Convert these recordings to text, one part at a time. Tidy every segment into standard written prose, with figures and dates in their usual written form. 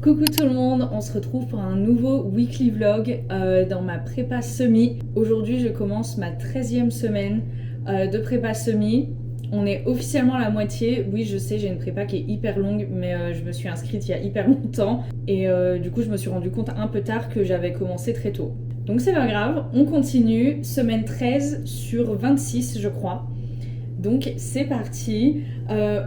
Coucou tout le monde, on se retrouve pour un nouveau weekly vlog dans ma prépa semi. Aujourd'hui je commence ma 13e semaine de prépa semi. On est officiellement à la moitié. Oui, je sais, j'ai une prépa qui est hyper longue, mais je me suis inscrite il y a hyper longtemps. Et du coup je me suis rendu compte un peu tard que j'avais commencé très tôt. Donc c'est pas grave, on continue. Semaine 13 sur 26 je crois. Donc c'est parti.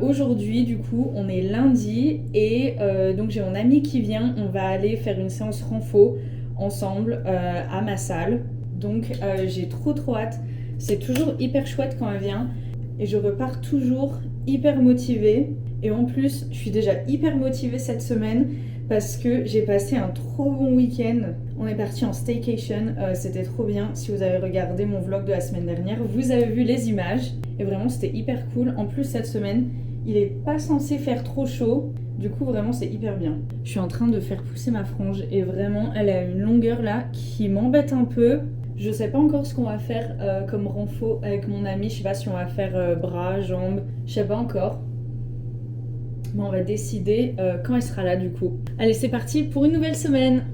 Aujourd'hui du coup on est lundi et donc j'ai mon amie qui vient. On va aller faire une séance renfo ensemble à ma salle. Donc j'ai trop hâte. C'est toujours hyper chouette quand elle vient et je repars toujours hyper motivée. Et en plus je suis déjà hyper motivée cette semaine parce que j'ai passé un trop bon week-end. On est parti en staycation, c'était trop bien. Si vous avez regardé mon vlog de la semaine dernière, vous avez vu les images. Et vraiment c'était hyper cool. En plus cette semaine, il est pas censé faire trop chaud. Du coup vraiment c'est hyper bien. Je suis en train de faire pousser ma frange et vraiment elle a une longueur là qui m'embête un peu. Je sais pas encore ce qu'on va faire comme renfo avec mon amie. Je sais pas si on va faire bras, jambes, je sais pas encore. Mais on va décider quand elle sera là du coup. Allez c'est parti pour une nouvelle semaine.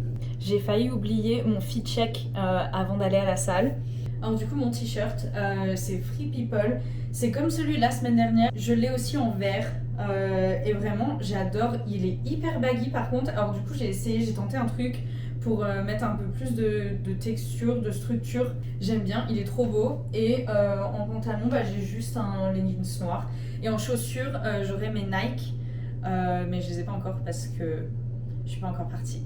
J'ai failli oublier mon fit check avant d'aller à la salle. Alors du coup mon t-shirt c'est Free People. C'est comme celui de la semaine dernière. Je l'ai aussi en vert et vraiment j'adore. Il est hyper baggy par contre. Alors du coup j'ai tenté un truc pour mettre un peu plus de texture, de structure. J'aime bien, il est trop beau. Et en pantalon j'ai juste un leggings noir. Et en chaussures j'aurai mes Nike. Mais je les ai pas encore parce que je suis pas encore partie.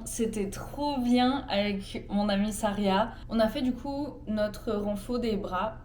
C'était trop bien avec mon amie Saria. On a fait du coup notre renfo des bras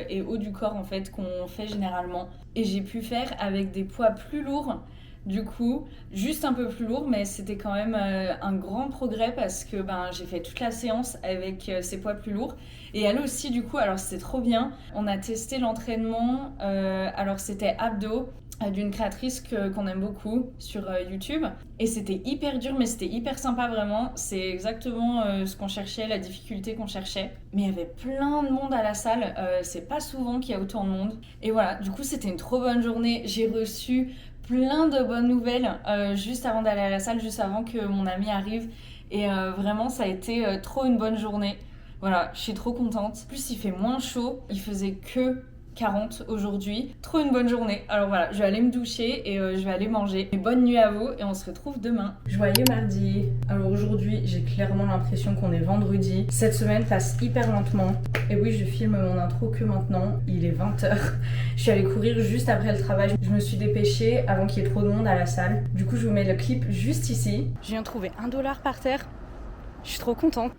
et haut du corps en fait qu'on fait généralement. Et j'ai pu faire avec des poids plus lourds. Du coup, juste un peu plus lourd, mais c'était quand même un grand progrès parce que j'ai fait toute la séance avec ces poids plus lourds. Et elle aussi, du coup, alors c'était trop bien. On a testé l'entraînement, alors c'était abdos d'une créatrice qu'on aime beaucoup sur YouTube. Et c'était hyper dur, mais c'était hyper sympa vraiment. C'est exactement ce qu'on cherchait, la difficulté qu'on cherchait. Mais il y avait plein de monde à la salle. C'est pas souvent qu'il y a autant de monde. Et voilà, du coup, c'était une trop bonne journée. J'ai reçu plein de bonnes nouvelles juste avant d'aller à la salle, juste avant que mon ami arrive. Et vraiment, ça a été trop une bonne journée. Voilà, je suis trop contente. En plus, il fait moins chaud. Il faisait que 40 aujourd'hui. Trop une bonne journée. Alors voilà, je vais aller me doucher et je vais aller manger. Et bonne nuit à vous et on se retrouve demain. Joyeux mardi. Alors aujourd'hui, j'ai clairement l'impression qu'on est vendredi. Cette semaine passe hyper lentement. Et oui, je filme mon intro que maintenant. Il est 20h. Je suis allée courir juste après le travail. Je me suis dépêchée avant qu'il y ait trop de monde à la salle. Du coup, je vous mets le clip juste ici. Je viens de trouver $1 par terre. Je suis trop contente.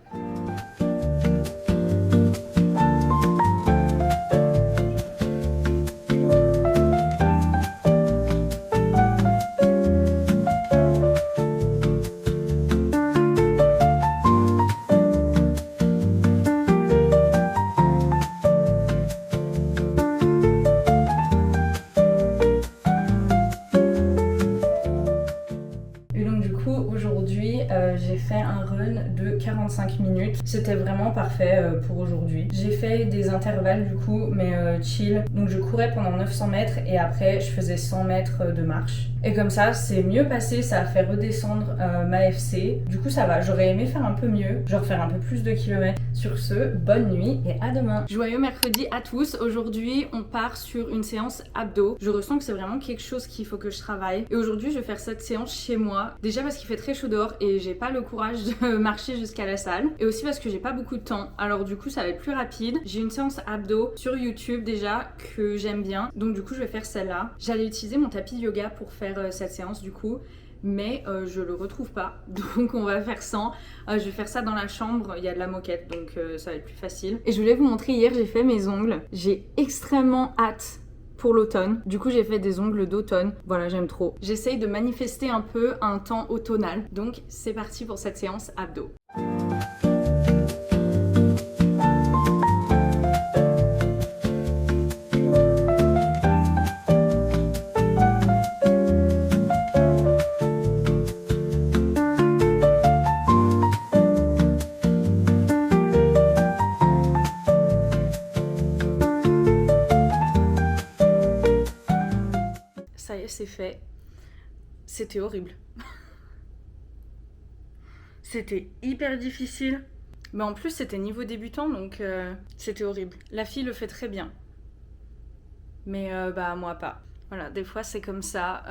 J'ai fait un run de 45 minutes. C'était vraiment parfait pour aujourd'hui. J'ai fait des intervalles du coup, mais chill. Donc je courais pendant 900 mètres et après je faisais 100 mètres de marche. Et comme ça, c'est mieux passé, ça a fait redescendre ma FC. Du coup ça va, j'aurais aimé faire un peu mieux, genre faire un peu plus de kilomètres. Sur ce, bonne nuit et à demain. Joyeux mercredi à tous. Aujourd'hui, on part sur une séance abdos. Je ressens que c'est vraiment quelque chose qu'il faut que je travaille. Et aujourd'hui, je vais faire cette séance chez moi. Déjà parce qu'il fait très chaud dehors et j'ai pas le courage de marcher jusqu'à la salle. Et aussi parce que j'ai pas beaucoup de temps. Alors du coup, ça va être plus rapide. J'ai une séance abdos sur YouTube déjà que j'aime bien. Donc du coup, je vais faire celle-là. J'allais utiliser mon tapis de yoga pour faire cette séance du coup. Mais je le retrouve pas, donc on va faire sans. Je vais faire ça dans la chambre, il y a de la moquette, donc ça va être plus facile. Et je voulais vous montrer, hier j'ai fait mes ongles. J'ai extrêmement hâte pour l'automne. Du coup j'ai fait des ongles d'automne, voilà, j'aime trop. J'essaye de manifester un peu un temps automnal, donc c'est parti pour cette séance abdos. Ça y est, c'est fait. C'était horrible. C'était hyper difficile. Mais en plus, c'était niveau débutant, donc c'était horrible. La fille le fait très bien. Mais bah moi pas. Voilà, des fois c'est comme ça.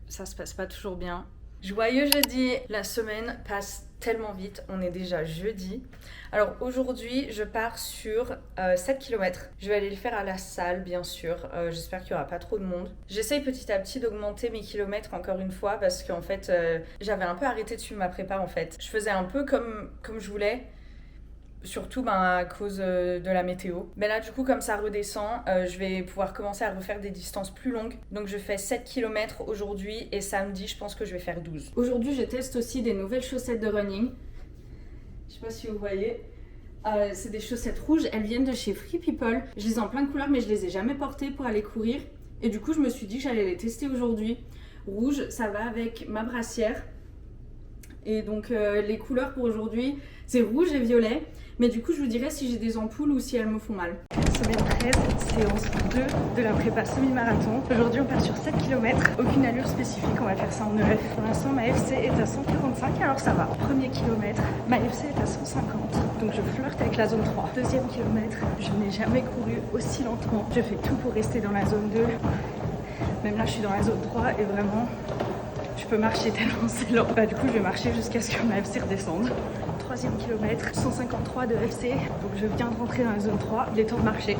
Ça se passe pas toujours bien. Joyeux jeudi. La semaine passe tellement vite, on est déjà jeudi. Alors aujourd'hui, je pars sur 7 km. Je vais aller le faire à la salle, bien sûr. J'espère qu'il n'y aura pas trop de monde. J'essaye petit à petit d'augmenter mes kilomètres encore une fois parce qu'en fait, j'avais un peu arrêté de suivre ma prépa en fait. Je faisais un peu comme je voulais. Surtout à cause de la météo. Mais là du coup comme ça redescend, je vais pouvoir commencer à refaire des distances plus longues. Donc je fais 7 km aujourd'hui et samedi je pense que je vais faire 12. Aujourd'hui je teste aussi des nouvelles chaussettes de running. Je sais pas si vous voyez. C'est des chaussettes rouges, elles viennent de chez Free People. Je les ai en plein de couleurs mais je les ai jamais portées pour aller courir. Et du coup je me suis dit que j'allais les tester aujourd'hui. Rouge, ça va avec ma brassière. Et donc les couleurs pour aujourd'hui, c'est rouge et violet. Mais du coup, je vous dirai si j'ai des ampoules ou si elles me font mal. Semaine 13, séance 2 de la prépa semi-marathon. Aujourd'hui, on part sur 7 km. Aucune allure spécifique, on va faire ça en EF. Pour l'instant, ma FC est à 145, alors ça va. Premier kilomètre, ma FC est à 150. Donc je flirte avec la zone 3. Deuxième kilomètre, je n'ai jamais couru aussi lentement. Je fais tout pour rester dans la zone 2. Même là, je suis dans la zone 3 et vraiment, je peux marcher tellement c'est lent. Bah, du coup, je vais marcher jusqu'à ce que ma FC redescende. Troisième kilomètre, 153 de FC, donc je viens de rentrer dans la zone 3, il est temps de marcher.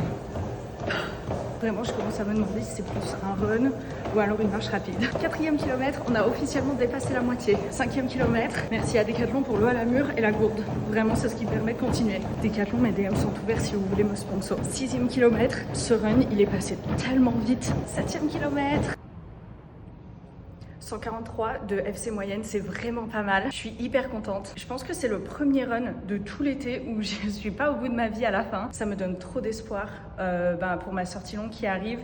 Vraiment, je commence à me demander si c'est plus un run ou alors une marche rapide. Quatrième kilomètre, on a officiellement dépassé la moitié. Cinquième kilomètre, merci à Decathlon pour l'eau à la mûre et la gourde. Vraiment, c'est ce qui permet de continuer. Decathlon, mes DM sont ouverts si vous voulez me sponsor. Sixième kilomètre, ce run, il est passé tellement vite. Septième kilomètre. 143 de FC moyenne, c'est vraiment pas mal. Je suis hyper contente. Je pense que c'est le premier run de tout l'été où je suis pas au bout de ma vie à la fin. Ça me donne trop d'espoir pour ma sortie longue qui arrive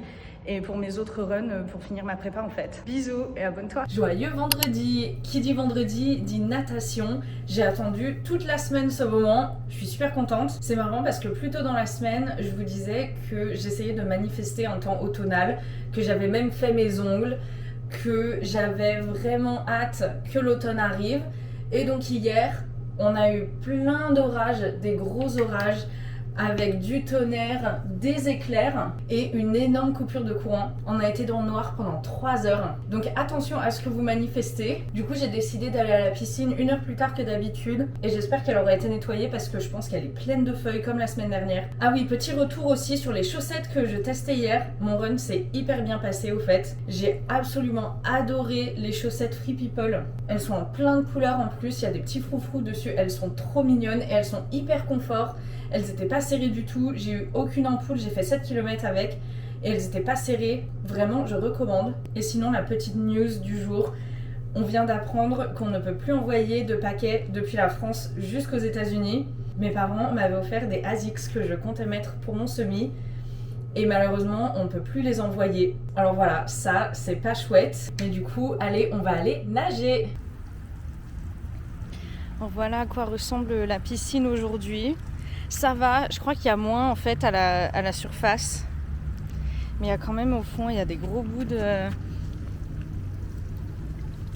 et pour mes autres runs pour finir ma prépa en fait. Bisous et abonne-toi. Joyeux vendredi. Qui dit vendredi dit natation. J'ai attendu toute la semaine ce moment. Je suis super contente. C'est marrant parce que plus tôt dans la semaine, je vous disais que j'essayais de manifester un temps automnal, que j'avais même fait mes ongles, que j'avais vraiment hâte que l'automne arrive. Et donc hier, on a eu plein d'orages, des gros orages avec du tonnerre, des éclairs et une énorme coupure de courant. On a été dans le noir pendant 3 heures. Donc attention à ce que vous manifestez. Du coup, j'ai décidé d'aller à la piscine 1 heure plus tard que d'habitude et j'espère qu'elle aura été nettoyée parce que je pense qu'elle est pleine de feuilles comme la semaine dernière. Ah oui, petit retour aussi sur les chaussettes que je testais hier. Mon run s'est hyper bien passé au fait. J'ai absolument adoré les chaussettes Free People. Elles sont en plein de couleurs en plus, il y a des petits froufrous dessus. Elles sont trop mignonnes et elles sont hyper confort. Elles n'étaient pas serrées du tout, j'ai eu aucune ampoule, j'ai fait 7 km avec et elles n'étaient pas serrées. Vraiment, je recommande. Et sinon, la petite news du jour, on vient d'apprendre qu'on ne peut plus envoyer de paquets depuis la France jusqu'aux États-Unis. Mes parents m'avaient offert des ASICS que je comptais mettre pour mon semi et malheureusement, on ne peut plus les envoyer. Alors voilà, ça, c'est pas chouette. Mais du coup, allez, on va aller nager. Bon, voilà à quoi ressemble la piscine aujourd'hui. Ça va, je crois qu'il y a moins en fait à la surface. Mais il y a quand même au fond, il y a des gros bouts de...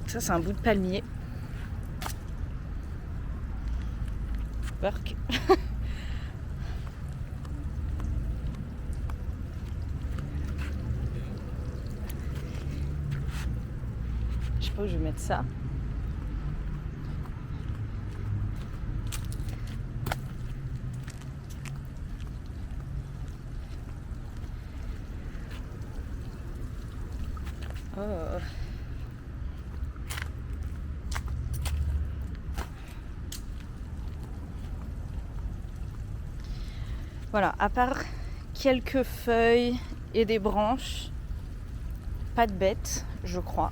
Ça c'est un bout de palmier. Burk. crois que je vais mettre ça. Oh. Voilà, à part quelques feuilles et des branches, pas de bêtes, je crois.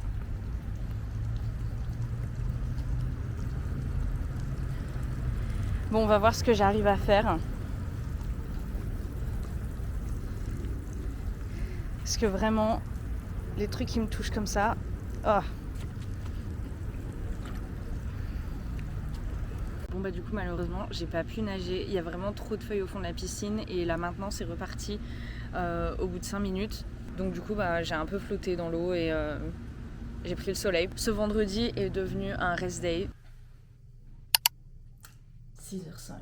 Bon, on va voir ce que j'arrive à faire. Parce que vraiment, les trucs qui me touchent comme ça, oh. Bon bah du coup malheureusement j'ai pas pu nager, il y a vraiment trop de feuilles au fond de la piscine et là maintenant c'est reparti au bout de 5 minutes. Donc du coup bah, j'ai un peu flotté dans l'eau et j'ai pris le soleil. Ce vendredi est devenu un rest day. 6h05.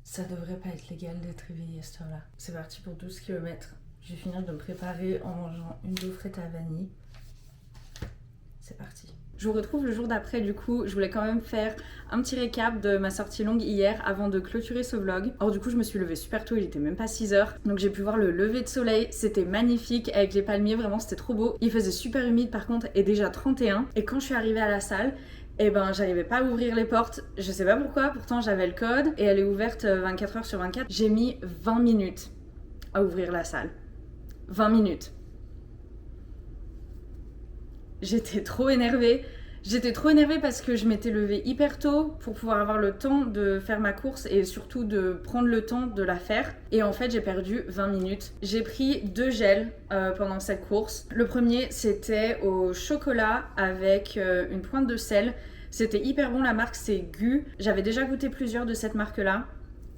Ça devrait pas être légal d'être réveillé à cette heure-là. C'est parti pour 12 km. Je vais finir de me préparer en mangeant une gaufrette à la vanille. C'est parti. Je vous retrouve le jour d'après du coup, je voulais quand même faire un petit récap de ma sortie longue hier avant de clôturer ce vlog. Alors du coup je me suis levée super tôt, il était même pas 6h, donc j'ai pu voir le lever de soleil, c'était magnifique avec les palmiers, vraiment c'était trop beau. Il faisait super humide par contre et déjà 31 et quand je suis arrivée à la salle, eh ben j'arrivais pas à ouvrir les portes, je sais pas pourquoi, pourtant j'avais le code et elle est ouverte 24h/24. J'ai mis 20 minutes à ouvrir la salle. 20 minutes. J'étais trop énervée parce que je m'étais levée hyper tôt pour pouvoir avoir le temps de faire ma course et surtout de prendre le temps de la faire. Et en fait, j'ai perdu 20 minutes. J'ai pris 2 gels pendant cette course. Le premier, c'était au chocolat avec une pointe de sel. C'était hyper bon, la marque c'est Gu. J'avais déjà goûté plusieurs de cette marque-là.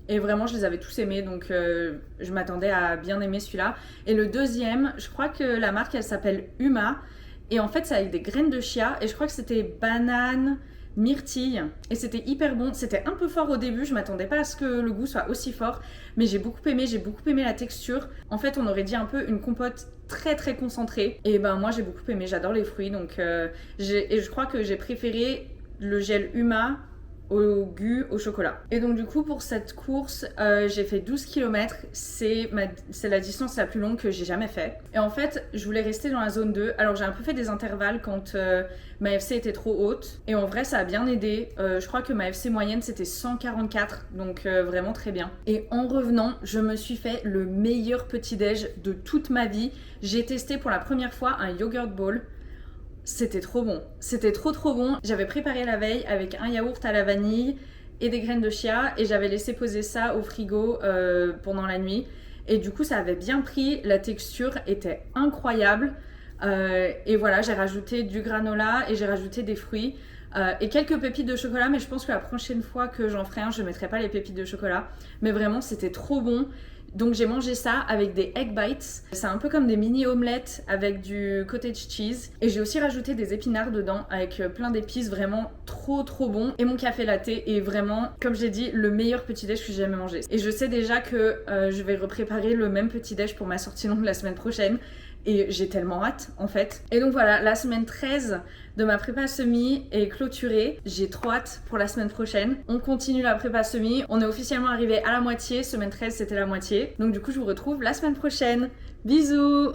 Et vraiment, je les avais tous aimés, donc je m'attendais à bien aimer celui-là. Et le deuxième, je crois que la marque, elle s'appelle Uma. Et en fait, c'est avec des graines de chia. Et je crois que c'était banane, myrtille. Et c'était hyper bon. C'était un peu fort au début. Je m'attendais pas à ce que le goût soit aussi fort. Mais j'ai beaucoup aimé la texture. En fait, on aurait dit un peu une compote très très concentrée. Et ben moi, j'ai beaucoup aimé. J'adore les fruits. Donc, et je crois que j'ai préféré le gel Uma au Gu au chocolat. Et donc du coup pour cette course j'ai fait 12 km, c'est la distance la plus longue que j'ai jamais fait. Et en fait je voulais rester dans la zone 2, alors j'ai un peu fait des intervalles quand ma FC était trop haute et en vrai ça a bien aidé. Je crois que ma FC moyenne c'était 144, donc vraiment très bien. Et en revenant je me suis fait le meilleur petit déj de toute ma vie. J'ai testé pour la première fois un yogurt bowl. C'était trop bon, c'était trop bon. J'avais préparé la veille avec un yaourt à la vanille et des graines de chia et j'avais laissé poser ça au frigo pendant la nuit. Et du coup ça avait bien pris, la texture était incroyable. Et voilà, j'ai rajouté du granola et j'ai rajouté des fruits et quelques pépites de chocolat, mais je pense que la prochaine fois que j'en ferai un, je ne mettrai pas les pépites de chocolat. Mais vraiment c'était trop bon. Donc j'ai mangé ça avec des egg bites. C'est un peu comme des mini omelettes avec du cottage cheese. Et j'ai aussi rajouté des épinards dedans avec plein d'épices, vraiment trop bon. Et mon café latte est vraiment, comme j'ai dit, le meilleur petit déj que j'ai jamais mangé. Et je sais déjà que je vais repréparer le même petit déj pour ma sortie longue la semaine prochaine. Et j'ai tellement hâte en fait. Et donc voilà, la semaine 13 de ma prépa semi est clôturée. J'ai trop hâte pour la semaine prochaine. On continue la prépa semi. On est officiellement arrivé à la moitié. Semaine 13 c'était la moitié. Donc du coup je vous retrouve la semaine prochaine. Bisous!